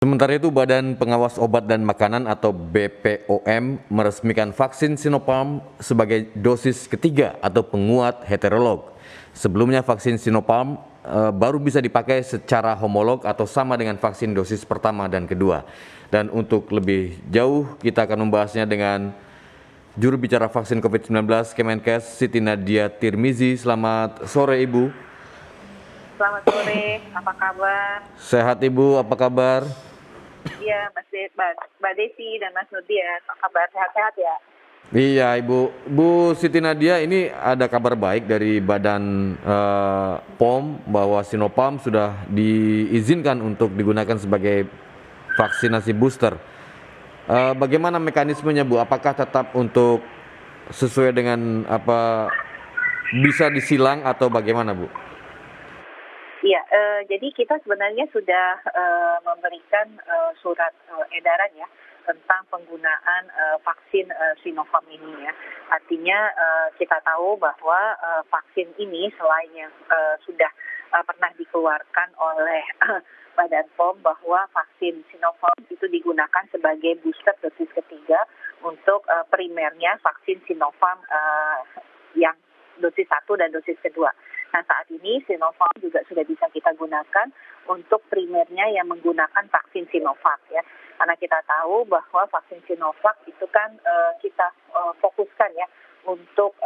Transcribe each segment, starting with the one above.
Sementara itu, Badan Pengawas Obat dan Makanan atau BPOM meresmikan vaksin Sinopharm sebagai dosis ketiga atau penguat heterolog. Sebelumnya vaksin Sinopharm baru bisa dipakai secara homolog atau sama dengan vaksin dosis pertama dan kedua. Dan untuk lebih jauh kita akan membahasnya dengan juru bicara vaksin COVID-19 Kemenkes Siti Nadia Tirmizi. Selamat sore Ibu. Selamat sore, apa kabar? Sehat Ibu, apa kabar? Iya, Mbak Desi dan Mas Nudian, apa kabar? Sehat-sehat ya? Iya Ibu, Bu Siti Nadia, ini ada kabar baik dari Badan POM bahwa Sinopharm sudah diizinkan untuk digunakan sebagai vaksinasi booster. Bagaimana mekanismenya Bu? Apakah tetap untuk sesuai dengan apa bisa disilang atau bagaimana Bu? Iya, jadi kita sebenarnya sudah memberikan surat edaran ya tentang penggunaan vaksin Sinopharm ini ya. Artinya kita tahu bahwa vaksin ini selain yang sudah pernah dikeluarkan oleh Badan POM bahwa vaksin Sinopharm itu digunakan sebagai booster dosis ketiga untuk primernya vaksin Sinopharm yang dosis 1 dan dosis kedua. Nah, saat ini Sinopharm juga sudah bisa kita gunakan untuk primernya yang menggunakan vaksin Sinovac ya. Karena kita tahu bahwa vaksin Sinovac itu kan kita fokuskan ya untuk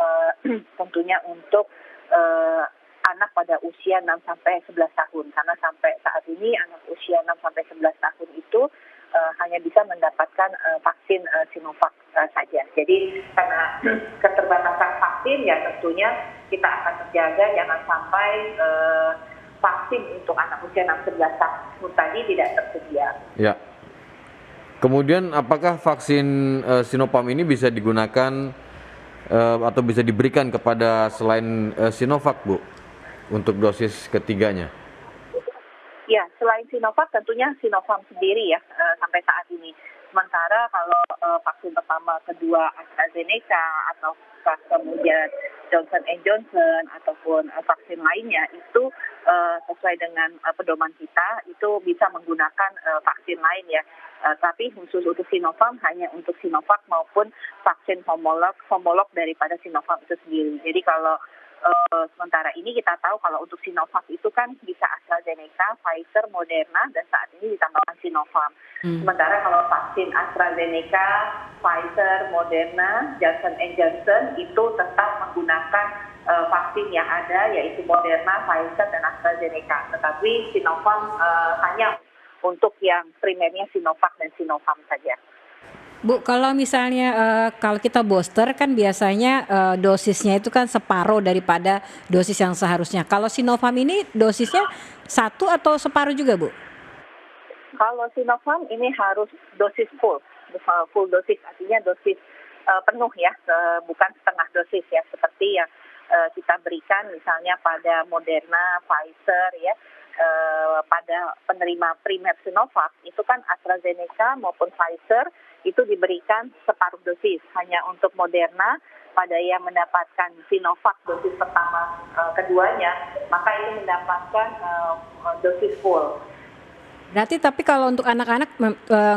tentunya untuk anak pada usia 6 sampai 11 tahun. Karena sampai saat ini anak usia 6 sampai 11 tahun itu hanya bisa mendapatkan vaksin Sinovac saja. Jadi karena keterbatasan vaksin ya tentunya kita akan terjaga jangan sampai vaksin untuk anak usia 6-11 tahun tadi tidak tersedia. Ya. Kemudian apakah vaksin Sinopharm ini bisa digunakan atau bisa diberikan kepada selain Sinovac Bu untuk dosis ketiganya? Ya, selain Sinovac tentunya Sinopharm sendiri ya sampai saat ini. Sementara kalau vaksin pertama, kedua AstraZeneca atau kemudian Johnson & Johnson ataupun vaksin lainnya itu sesuai dengan pedoman kita itu bisa menggunakan vaksin lain ya. Tapi khusus untuk Sinopharm hanya untuk Sinovac maupun vaksin homolog daripada Sinopharm itu sendiri. Jadi kalau sementara ini kita tahu kalau untuk Sinovac itu kan bisa AstraZeneca, Pfizer, Moderna, dan saat ini ditambahkan Sinopharm. Sementara kalau vaksin AstraZeneca, Pfizer, Moderna, Johnson & Johnson itu tetap menggunakan vaksin yang ada yaitu Moderna, Pfizer, dan AstraZeneca. Tetapi Sinopharm hanya untuk yang primernya Sinovac dan Sinopharm saja. Bu, kalau misalnya kalau kita booster kan biasanya dosisnya itu kan separuh daripada dosis yang seharusnya. Kalau Sinopharm ini dosisnya satu atau separuh juga, Bu? Kalau Sinopharm ini harus dosis full dosis, artinya dosis penuh ya, bukan setengah dosis ya, seperti yang kita berikan misalnya pada Moderna, Pfizer ya. Pada penerima primer Sinovac itu kan AstraZeneca maupun Pfizer itu diberikan separuh dosis. Hanya untuk Moderna pada yang mendapatkan Sinovac dosis pertama keduanya maka itu mendapatkan dosis full. Berarti tapi kalau untuk anak-anak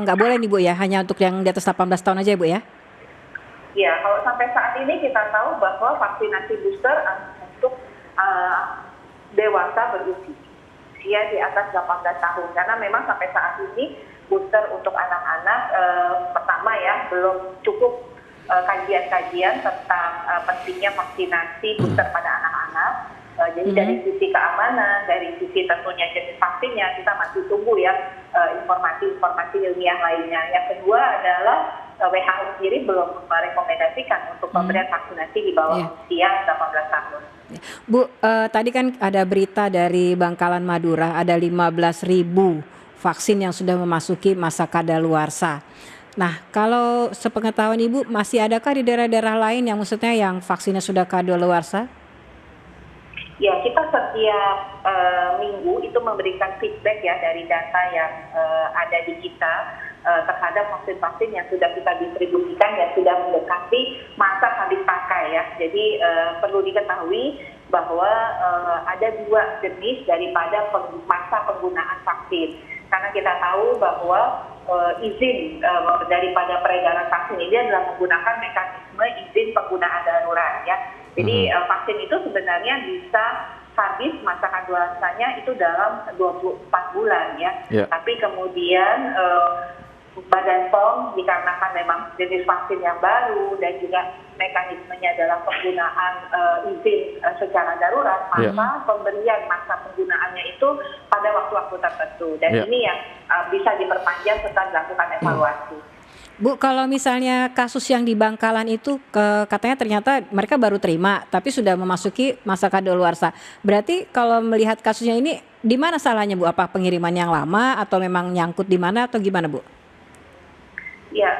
nggak boleh nih Bu ya, hanya untuk yang di atas 18 tahun aja ya Bu ya? Ya, kalau sampai saat ini kita tahu bahwa vaksinasi booster untuk dewasa berusia di atas 18 tahun. Karena memang sampai saat ini booster untuk anak-anak pertama ya belum cukup kajian-kajian tentang pentingnya vaksinasi booster pada anak-anak. Jadi dari sisi keamanan, dari sisi tentunya jenis vaksinnya kita masih tunggu ya informasi-informasi ilmiah lainnya. Yang kedua adalah WHO sendiri belum merekomendasikan untuk pemberian vaksinasi di bawah usia 18 tahun. Bu, tadi kan ada berita dari Bangkalan Madura ada 15.000 vaksin yang sudah memasuki masa kadaluarsa. Nah, kalau sepengetahuan Ibu masih adakah di daerah-daerah lain yang maksudnya yang vaksinnya sudah kadaluarsa? Ya, kita setiap minggu itu memberikan feedback ya dari data yang ada di kita terhadap vaksin-vaksin yang sudah kita distribusikan dan sudah mendekati masa habis pakai ya. Jadi perlu diketahui bahwa ada dua jenis daripada masa penggunaan vaksin. Karena kita tahu bahwa izin daripada peredaran vaksin ini adalah menggunakan mekanisme izin penggunaan darurat ya. Jadi vaksin itu sebenarnya bisa habis masa kadaluarsanya itu dalam 24 bulan ya. Tapi kemudian Badan POM dikarenakan memang jenis vaksin yang baru dan juga mekanismenya adalah penggunaan izin secara darurat, maka pemberian masa penggunaannya itu pada waktu-waktu tertentu dan ini yang bisa diperpanjang setelah dilakukan evaluasi. Bu, kalau misalnya kasus yang di Bangkalan itu katanya ternyata mereka baru terima tapi sudah memasuki masa kadaluarsa. Berarti kalau melihat kasusnya ini di mana salahnya Bu? Apa pengiriman yang lama atau memang nyangkut di mana atau gimana Bu? Ya,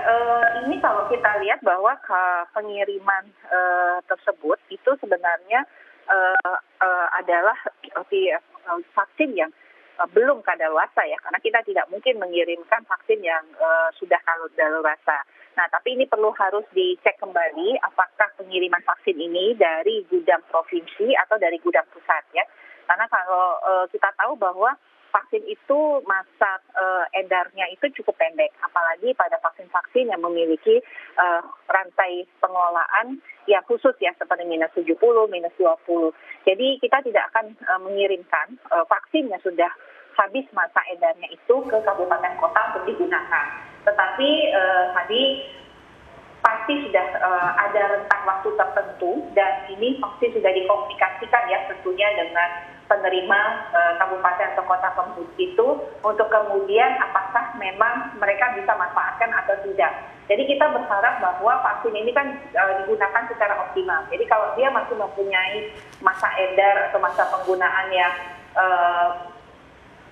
ini kalau kita lihat bahwa pengiriman tersebut itu sebenarnya adalah vaksin yang belum kadaluarsa ya, karena kita tidak mungkin mengirimkan vaksin yang sudah kadaluarsa. Nah, tapi ini harus dicek kembali apakah pengiriman vaksin ini dari gudang provinsi atau dari gudang pusat ya. Karena kalau kita tahu bahwa vaksin itu masa edarnya itu cukup pendek, apalagi pada vaksin-vaksin yang memiliki rantai pengelolaan yang khusus ya, seperti -70, -20. Jadi kita tidak akan mengirimkan vaksin yang sudah habis masa edarnya itu ke kabupaten kota untuk digunakan. Tetapi tadi pasti sudah ada rentang waktu tertentu dan ini pasti sudah dikomunikasikan ya tentunya dengan penerima kabupaten atau kota tersebut itu untuk kemudian apakah memang mereka bisa manfaatkan atau tidak. Jadi kita berharap bahwa vaksin ini kan digunakan secara optimal. Jadi kalau dia masih mempunyai masa edar atau masa penggunaan yang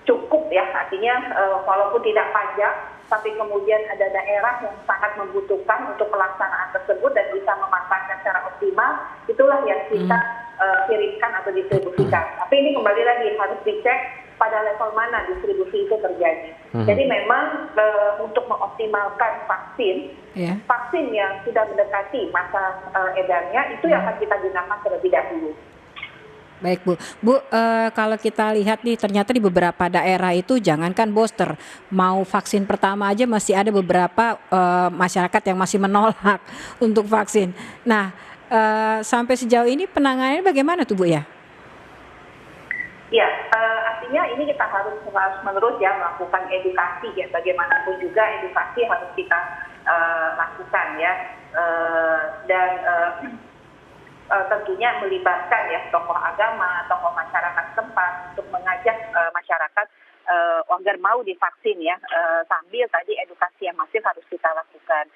cukup ya, artinya walaupun tidak pajak, tapi kemudian ada daerah yang sangat membutuhkan untuk pelaksanaan tersebut dan bisa memanfaatkan secara optimal, itulah yang kita kirimkan atau distribusikan. Tapi ini kembali lagi harus dicek pada level mana distribusi itu terjadi. Jadi memang untuk mengoptimalkan vaksin yang sudah mendekati masa edarnya itu yang akan kita gunakan terlebih dahulu. Baik Bu, kalau kita lihat nih ternyata di beberapa daerah itu jangankan booster, mau vaksin pertama aja masih ada beberapa masyarakat yang masih menolak untuk vaksin. Nah, sampai sejauh ini penanganannya bagaimana tuh Bu ya? Ya, artinya ini kita harus menerus ya melakukan edukasi ya, bagaimanapun juga edukasi harus kita lakukan ya, dan tentunya melibatkan ya tokoh agama, tokoh masyarakat setempat untuk mengajak masyarakat agar mau divaksin ya, sambil tadi edukasi yang masif harus kita lakukan.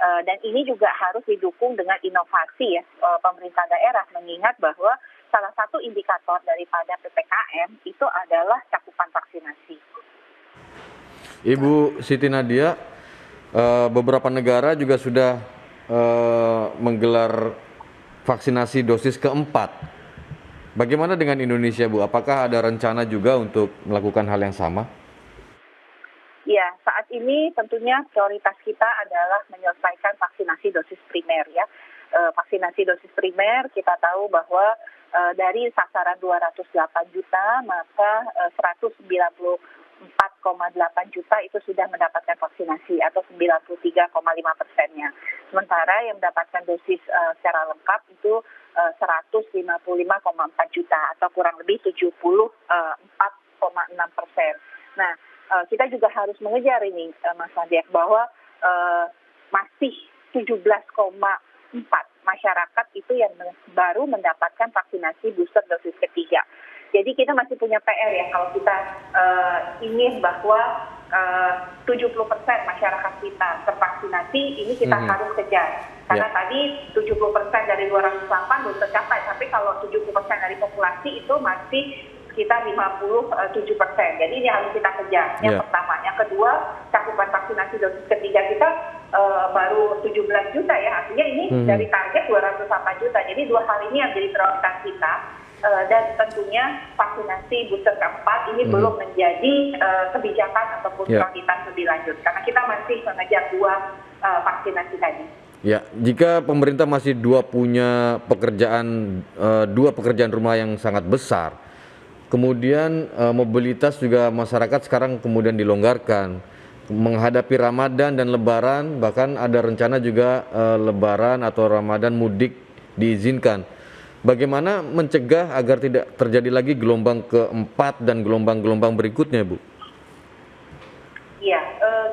Dan ini juga harus didukung dengan inovasi ya pemerintah daerah, mengingat bahwa salah satu indikator daripada PPKM itu adalah cakupan vaksinasi. Ibu Siti Nadia, beberapa negara juga sudah menggelar vaksinasi dosis keempat. Bagaimana dengan Indonesia Bu? Apakah ada rencana juga untuk melakukan hal yang sama? Ya, saat ini tentunya prioritas kita adalah menyelesaikan vaksinasi dosis primer ya. Vaksinasi dosis primer kita tahu bahwa dari sasaran 208 juta maka 194,8 juta itu sudah mendapatkan vaksinasi atau 93,5%-nya. Sementara yang mendapatkan dosis secara lengkap itu 155,4 juta atau kurang lebih 74,6%. Nah, kita juga harus mengejar ini Mas Nadia bahwa masih 17,4 masyarakat itu yang baru mendapatkan vaksinasi booster dosis ketiga. Jadi kita masih punya PR ya kalau kita ingin bahwa 70% masyarakat kita tervaksinasi, ini kita harus kejar. Karena tadi 70% dari 208 belum tercapai, tapi kalau 70% dari populasi itu masih sekitar 57%. Jadi ini harus kita kejar. Yang pertama. Yang kedua, cakupan vaksinasi dosis ketiga kita baru 17 juta ya. Artinya ini dari target 208 juta. Jadi 2 hal ini yang jadi prioritas kita. Dan tentunya vaksinasi booster keempat ini belum menjadi kebijakan ataupun prioritas lebih lanjut. Karena kita masih mengejar 2 vaksinasi tadi. Ya, jika pemerintah masih punya dua pekerjaan rumah yang sangat besar, Kemudian mobilitas juga masyarakat sekarang kemudian dilonggarkan. Menghadapi Ramadan dan Lebaran, bahkan ada rencana juga Lebaran atau Ramadan mudik diizinkan. Bagaimana mencegah agar tidak terjadi lagi gelombang keempat dan gelombang-gelombang berikutnya, Bu? Iya,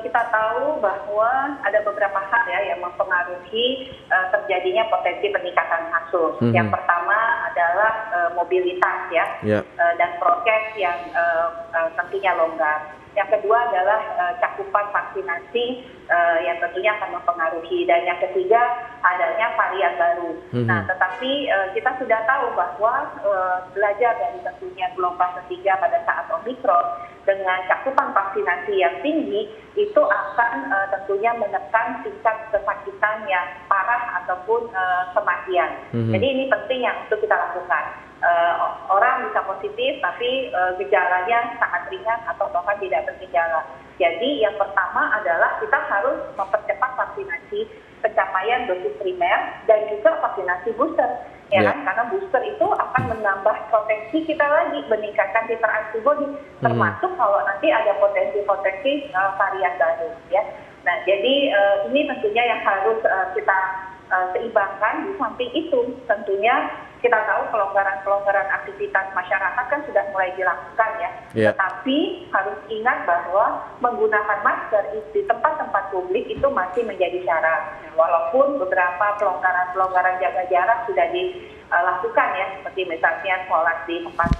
kita tahu bahwa ada beberapa hal ya yang mempengaruhi terjadinya potensi peningkatan kasus. Yang pertama adalah mobilitas ya, dan prokes yang tentunya longgar. Yang kedua adalah cakupan vaksinasi yang tentunya akan mempengaruhi, dan yang ketiga adanya varian baru. Nah, tetapi kita sudah tahu bahwa belajar dari tentunya gelombang ketiga pada saat Omikron dengan cakupan vaksinasi yang tinggi itu akan tentunya menekan tingkat kesakitan yang parah ataupun kematian. Jadi ini penting yang untuk kita lakukan. Orang bisa positif tapi gejalanya sangat ringan atau bahkan tidak bergejala. Jadi yang pertama adalah kita harus mempercepat vaksinasi pencapaian dosis primer dan juga vaksinasi booster. Ya kan? Karena booster itu akan menambah proteksi kita lagi, meningkatkan titer antibody, termasuk kalau nanti ada potensi-potensi varian baru. Ya. Nah, jadi ini tentunya yang harus kita seimbangkan. Di samping itu tentunya kita tahu pelonggaran aktivitas masyarakat kan sudah mulai dilakukan ya. Tetapi harus ingat bahwa menggunakan masker di tempat-tempat publik itu masih menjadi syarat. Walaupun beberapa pelonggaran jaga jarak sudah dilakukan ya, seperti misalnya sholat di tempat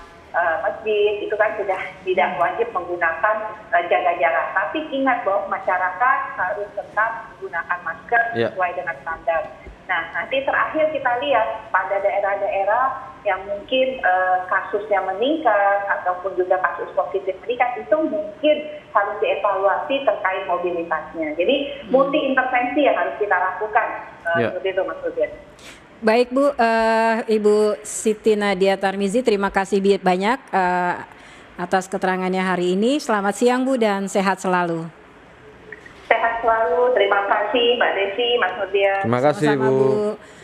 masjid itu kan sudah tidak wajib menggunakan jaga jarak. Tapi ingat bahwa masyarakat harus tetap menggunakan masker sesuai dengan standar. Nah, nanti terakhir kita lihat pada daerah-daerah yang mungkin kasusnya meningkat ataupun juga kasus positif meningkat, itu mungkin harus dievaluasi terkait mobilitasnya. Jadi multi intervensi yang harus kita lakukan. Seperti itu Mas Rudian. Baik Bu, Ibu Siti Nadia Tarmizi, terima kasih banyak atas keterangannya hari ini. Selamat siang Bu dan sehat selalu. Sehat selalu, terima kasih Mbak Desi, Mas Nurdia. Terima kasih Sama-sama, Bu. Bu.